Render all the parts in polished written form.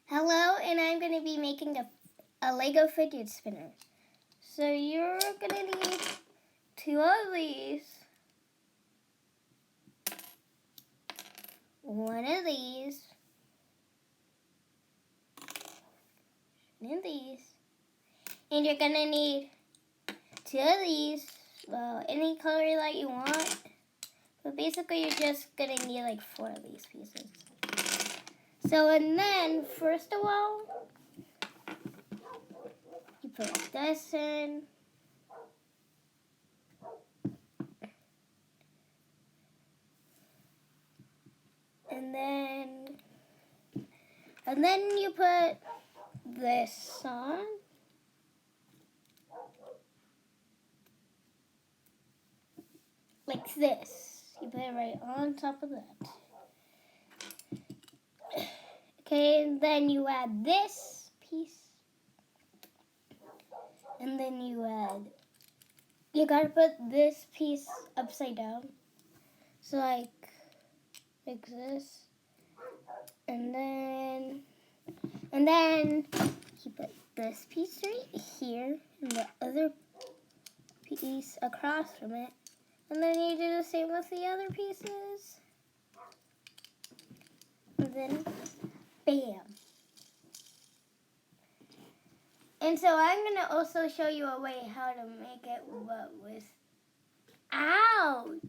Hello, and I'm going to be making a Lego Fidget spinner. So you're going to need 2 of these, 1 of these, and these, and you're going to need 2 of these, well, any color that you want, but basically you're just going to need like 4 of these pieces. So, and then, first of all, you put this in. And then you put this on. Like this. You put it right on top of that. Okay, and then you add this piece. And then you gotta put this piece upside down. So like this. And then you put this piece right here and the other piece across from it. And then you do the same with the other pieces. And then, bam. And so I'm going to also show you a way how to make it but without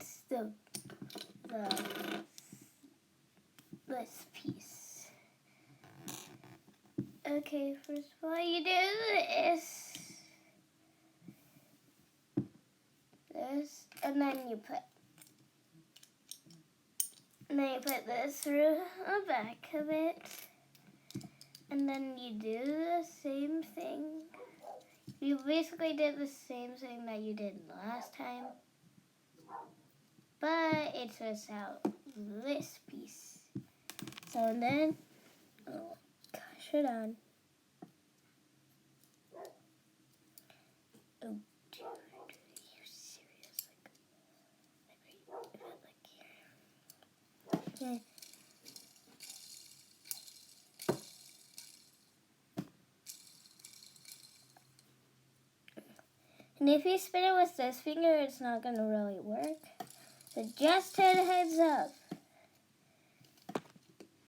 this piece. Okay, first of all you do this, and then you put this through the back of it, and then you do the same thing. You basically did the same thing that you did last time, but it's without this piece. So and then, oh gosh, hold on. Oh, dude, are you serious? Like here. Okay. And if you spin it with this finger, it's not going to really work. So just a heads up.